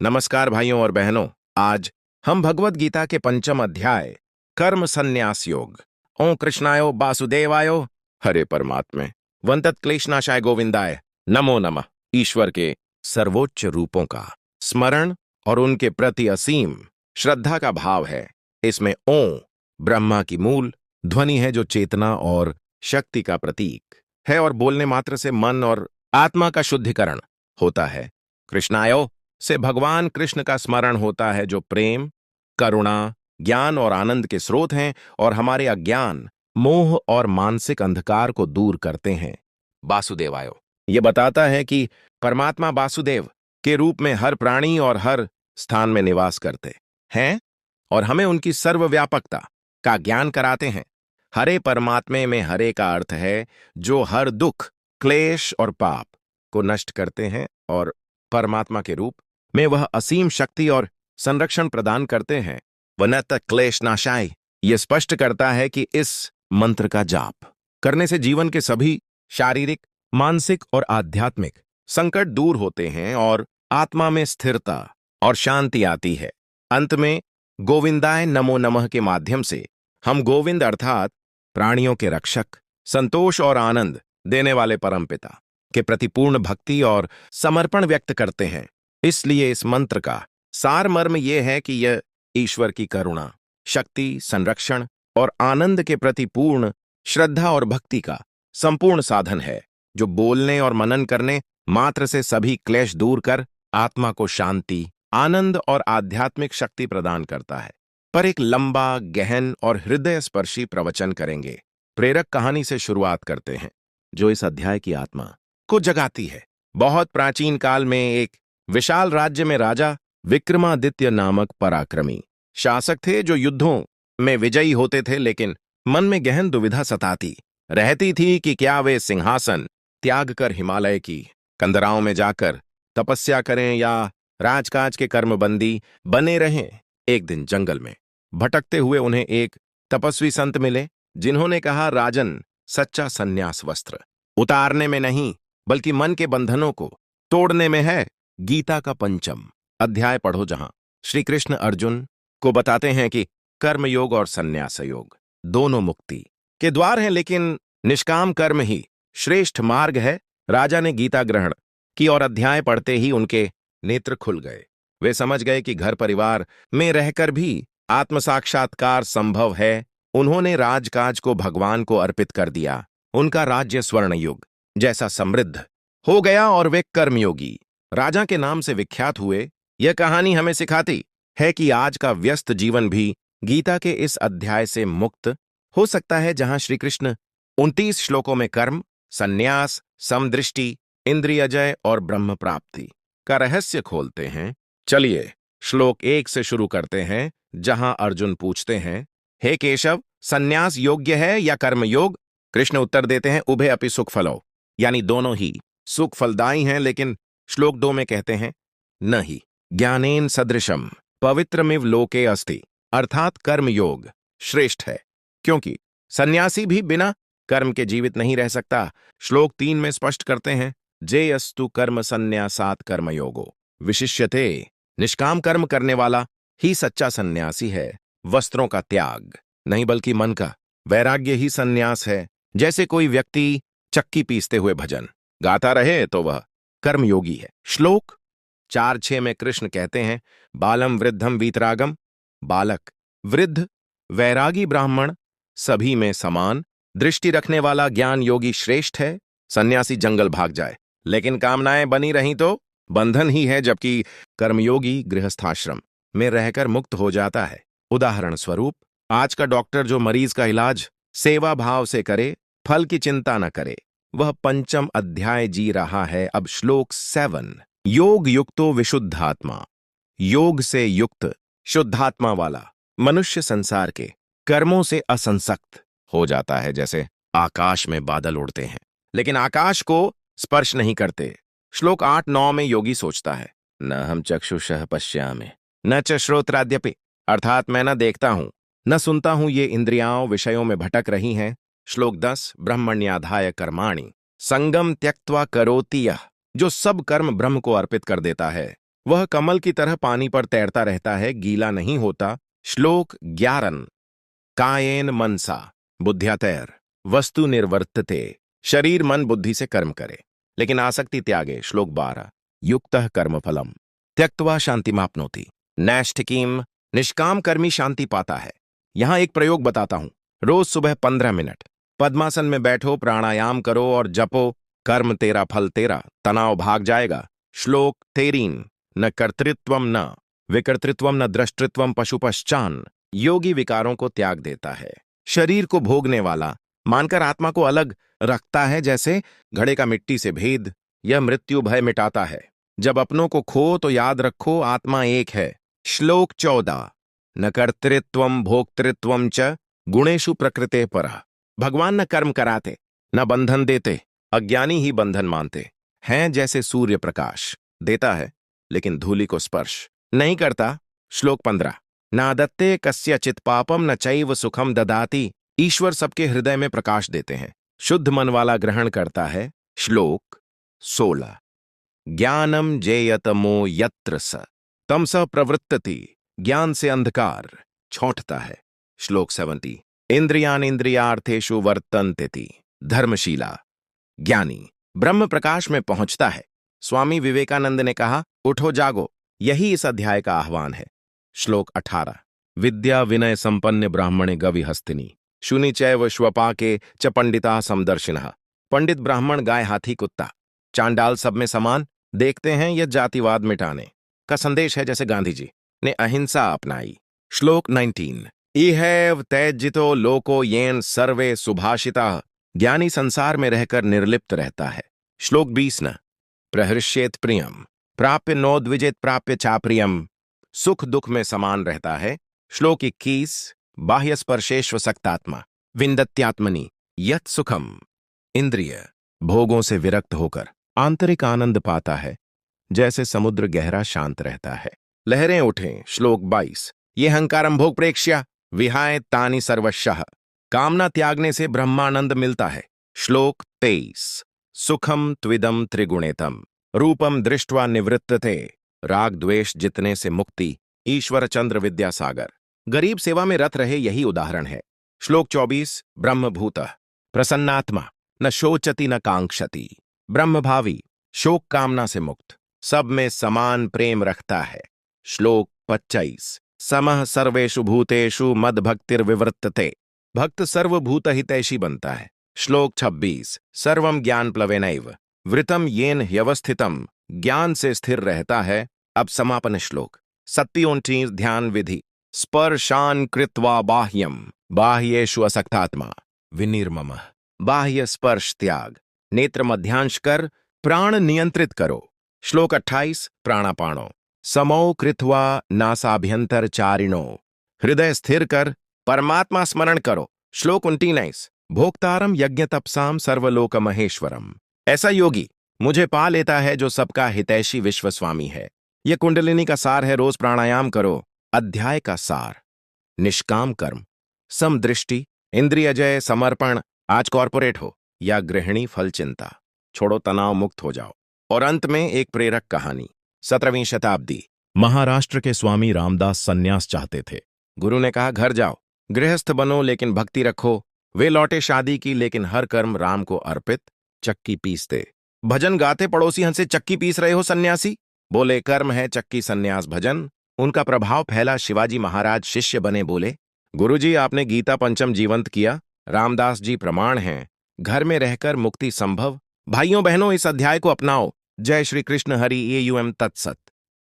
नमस्कार भाइयों और बहनों। आज हम भगवत गीता के पंचम अध्याय कर्म संन्यास योग ओं कृष्णायो वासुदेवायो हरे परमात्मे वंतत क्लेशनाशाय गोविंदाय नमो नमः ईश्वर के सर्वोच्च रूपों का स्मरण और उनके प्रति असीम श्रद्धा का भाव है। इसमें ओं ब्रह्मा की मूल ध्वनि है जो चेतना और शक्ति का प्रतीक है और बोलने मात्र से मन और आत्मा का शुद्धिकरण होता है। कृष्णायो से भगवान कृष्ण का स्मरण होता है जो प्रेम, करुणा, ज्ञान और आनंद के स्रोत हैं और हमारे अज्ञान, मोह और मानसिक अंधकार को दूर करते हैं। वासुदेवायो ये बताता है कि परमात्मा वासुदेव के रूप में हर प्राणी और हर स्थान में निवास करते हैं और हमें उनकी सर्वव्यापकता का ज्ञान कराते हैं। हरे परमात्मे में हरे का अर्थ है जो हर दुख, क्लेश और पाप को नष्ट करते हैं और परमात्मा के रूप में वह असीम शक्ति और संरक्षण प्रदान करते हैं। वनत क्लेश नाशाय ये स्पष्ट करता है कि इस मंत्र का जाप करने से जीवन के सभी शारीरिक, मानसिक और आध्यात्मिक संकट दूर होते हैं और आत्मा में स्थिरता और शांति आती है। अंत में गोविंदाय नमो नमः के माध्यम से हम गोविंद अर्थात प्राणियों के रक्षक, संतोष और आनंद देने वाले परमपिता के प्रति पूर्ण भक्ति और समर्पण व्यक्त करते हैं। इसलिए इस मंत्र का सार मर्म यह है कि यह ईश्वर की करुणा, शक्ति, संरक्षण और आनंद के प्रति पूर्ण श्रद्धा और भक्ति का संपूर्ण साधन है, जो बोलने और मनन करने मात्र से सभी क्लेश दूर कर आत्मा को शांति, आनंद और आध्यात्मिक शक्ति प्रदान करता है। पर एक लंबा, गहन और हृदय स्पर्शी प्रवचन करेंगे। प्रेरक कहानी से शुरुआत करते हैं जो इस अध्याय की आत्मा को जगाती है। बहुत प्राचीन काल में एक विशाल राज्य में राजा विक्रमादित्य नामक पराक्रमी शासक थे जो युद्धों में विजयी होते थे, लेकिन मन में गहन दुविधा सताती रहती थी कि क्या वे सिंहासन त्याग कर हिमालय की कंदराओं में जाकर तपस्या करें या राजकाज के कर्मबंदी बने रहें। एक दिन जंगल में भटकते हुए उन्हें एक तपस्वी संत मिले जिन्होंने कहा, राजन, सच्चा सन्यास वस्त्र उतारने में नहीं बल्कि मन के बंधनों को तोड़ने में है। गीता का पंचम अध्याय पढ़ो जहां श्री कृष्ण अर्जुन को बताते हैं कि कर्मयोग और संन्यास योग दोनों मुक्ति के द्वार हैं, लेकिन निष्काम कर्म ही श्रेष्ठ मार्ग है। राजा ने गीता ग्रहण की और अध्याय पढ़ते ही उनके नेत्र खुल गए। वे समझ गए कि घर परिवार में रहकर भी आत्म साक्षात्कार संभव है। उन्होंने राजकाज को भगवान को अर्पित कर दिया। उनका राज्य स्वर्ण युग जैसा समृद्ध हो गया और वे कर्मयोगी राजा के नाम से विख्यात हुए। यह कहानी हमें सिखाती है कि आज का व्यस्त जीवन भी गीता के इस अध्याय से मुक्त हो सकता है, जहां श्री कृष्ण 29 श्लोकों में कर्म, संन्यास, समदृष्टि, इंद्रियजय और ब्रह्म प्राप्ति का रहस्य खोलते हैं। चलिए श्लोक 1 से शुरू करते हैं, जहां अर्जुन पूछते हैं, हे केशव, संन्यास योग्य है या कर्म योग? कृष्ण उत्तर देते हैं, उभय अपि सुख फलो, यानी दोनों ही सुख फलदायी हैं। लेकिन श्लोक 2 में कहते हैं, न ही ज्ञानेन सदृशम पवित्रमिव लोके अस्ति, अर्थात कर्म योग श्रेष्ठ है, क्योंकि सन्यासी भी बिना कर्म के जीवित नहीं रह सकता। श्लोक 3 में स्पष्ट करते हैं, जेयस्तु कर्म संन्यासात कर्मयोगो विशिष्यते, निष्काम कर्म करने वाला ही सच्चा सन्यासी है। वस्त्रों का त्याग नहीं बल्कि मन का वैराग्य ही सन्यास है। जैसे कोई व्यक्ति चक्की पीसते हुए भजन गाता रहे तो वह कर्मयोगी है। श्लोक 4-6 में कृष्ण कहते हैं, बालम वृद्धम वीतरागम, बालक, वृद्ध, वैरागी ब्राह्मण सभी में समान दृष्टि रखने वाला ज्ञान योगी श्रेष्ठ है। सन्यासी जंगल भाग जाए लेकिन कामनाएं बनी रहीं तो बंधन ही है, जबकि कर्मयोगी गृहस्थाश्रम में रहकर मुक्त हो जाता है। उदाहरण स्वरूप, आज का डॉक्टर जो मरीज का इलाज सेवा भाव से करे, फल की चिंता न करे, वह पंचम अध्याय जी रहा है। अब श्लोक 7, योग युक्तो विशुद्धात्मा, योग से युक्त शुद्धात्मा वाला मनुष्य संसार के कर्मों से असंसक्त हो जाता है। जैसे आकाश में बादल उड़ते हैं लेकिन आकाश को स्पर्श नहीं करते। श्लोक 8-9 में योगी सोचता है, न हम चक्षुषः पश्यामि न च श्रोत्राद्यपि, अर्थात मैं न देखता हूं न सुनता हूं, ये इंद्रियां विषयों में भटक रही हैं। श्लोक 10, ब्रह्मण्याधाय कर्माणि संगम त्यक्त्वा करोति यः, जो सब कर्म ब्रह्म को अर्पित कर देता है वह कमल की तरह पानी पर तैरता रहता है, गीला नहीं होता। श्लोक 11। कायेन मनसा बुद्ध्यातैर वस्तु निर्वर्तते। शरीर मन बुद्धि से कर्म करे लेकिन आसक्ति त्यागे। श्लोक 12। युक्तः कर्मफलम त्यक्त्वा शांतिमाप्नोति। नैष्ठिकीम निष्काम कर्मी शांति पाता है। यहां एक प्रयोग बताता हूं। रोज सुबह 15 मिनट पद्मासन में बैठो, प्राणायाम करो और जपो। कर्म तेरा फल तेरा, तनाव भाग जाएगा। श्लोक 13। न कर्तृत्वम न विकर्तृत्वम न द्रष्टृत्वम पशुपश्चान। योगी विकारों को त्याग देता है, शरीर को भोगने वाला मानकर आत्मा को अलग रखता है। जैसे घड़े का मिट्टी से भेद, यह मृत्यु भय मिटाता है। जब अपनों को खो तो याद रखो आत्मा एक है। श्लोक 14। न कर्तृत्वम भोक्तृत्वम च गुणेषु प्रकृते परः। भगवान न कर्म कराते न बंधन देते, अज्ञानी ही बंधन मानते हैं। जैसे सूर्य प्रकाश देता है लेकिन धूलि को स्पर्श नहीं करता। श्लोक 15। नादत्ते कस्यचित् पापम न चैव सुखम ददाति। ईश्वर सबके हृदय में प्रकाश देते हैं, शुद्ध मन वाला ग्रहण करता है। श्लोक 16। ज्ञानम जेयतमो यत्र स तमसः प्रवृत्तति। ज्ञान से अंधकार छौंटता है। श्लोक 17। इंद्रियान इंद्रियार्थेषु वर्तन्ते। धर्मशीला ज्ञानी ब्रह्म प्रकाश में पहुंचता है। स्वामी विवेकानंद ने कहा, उठो जागो, यही इस अध्याय का आह्वान है। श्लोक 18। विद्या विनय संपन्न ब्राह्मणे गविहस्तिनी शुनि चैव श्वपाके च पंडिता समदर्शिनः। पंडित ब्राह्मण गाय हाथी कुत्ता चांडाल सब में समान देखते हैं। यह जातिवाद मिटाने का संदेश है। जैसे गांधी जी ने अहिंसा अपनाई। श्लोक 19। इहैव त्यजितो लोको येन सर्वे सुभाषिताः। ज्ञानी संसार में रहकर निर्लिप्त रहता है। श्लोक 20। न प्रहृष्येत प्रियम प्राप्य नोद्विजेत प्राप्य चाप्रियम। सुख दुख में समान रहता है। श्लोक 21। बाह्य स्पर्शेष्व सक्तात्मा विन्दत्यात्मनि यत् सुखम। इंद्रिय भोगों से विरक्त होकर आंतरिक आनंद पाता है। जैसे समुद्र गहरा शांत रहता है, लहरें उठें। श्लोक 22। ये हंकारम भोग प्रेक्ष्या विहाय तानि सर्वशः। कामना त्यागने से ब्रह्मानंद मिलता है। श्लोक 23। सुखम त्विदम त्रिगुणेतम रूपम दृष्ट्वा निवृत्तते। राग द्वेष जितने से मुक्ति। ईश्वर चंद्र विद्यासागर गरीब सेवा में रत रहे, यही उदाहरण है। श्लोक 24। ब्रह्मभूतः प्रसन्नात्मा न शोचति न कांक्षति। ब्रह्मभावी शोक कामना से मुक्त, सब में समान प्रेम रखता है। श्लोक 25। समः सर्वेषु भूतेषु मद्भक्तिर्विवृत्तते। भक्त सर्वभूत हितैषी बनता है। श्लोक 26। सर्वं ज्ञान प्लवेनैव वृतम येन ह्यवस्थितम। ज्ञान से स्थिर रहता है। अब समापन श्लोक 27। ध्यान विधि। स्पर्शान कृत्वा बाह्यम बाह्येषु असक्तात्मा विनिर्ममः। बाह्य स्पर्श त्याग, नेत्र मध्यांश कर प्राण नियंत्रित करो। श्लोक 28। प्राणापाणो समौ कृत्वा नासाभ्यंतर चारिणो। हृदय स्थिर कर परमात्मा स्मरण करो। श्लोक 29। भोक्तारम यज्ञ तपसाम सर्वलोक महेश्वरम। ऐसा योगी मुझे पा लेता है जो सबका हितैषी विश्व स्वामी है। यह कुंडलिनी का सार है, रोज प्राणायाम करो। अध्याय का सार। निष्काम कर्म, समदृष्टि, इंद्रियजय, समर्पण। आज कॉर्पोरेट हो या गृहिणी, फल चिंता छोड़ो, तनाव मुक्त हो जाओ। और अंत में एक प्रेरक कहानी। 17वीं शताब्दी। महाराष्ट्र के स्वामी रामदास सन्यास चाहते थे। गुरु ने कहा, घर जाओ, गृहस्थ बनो लेकिन भक्ति रखो। वे लौटे शादी की लेकिन हर कर्म राम को अर्पित। चक्की पीसते भजन गाते, पड़ोसी हंसे, चक्की पीस रहे हो सन्यासी? बोले, कर्म है चक्की, सन्यास भजन। उनका प्रभाव फैला। शिवाजी महाराज शिष्य बने। बोले, गुरुजी आपने गीता पंचम जीवंत किया। रामदास जी प्रमाण हैं, घर में रहकर मुक्ति संभव। भाइयों बहनों, इस अध्याय को अपनाओ। जय श्री कृष्ण। हरि। AUM तत्सत।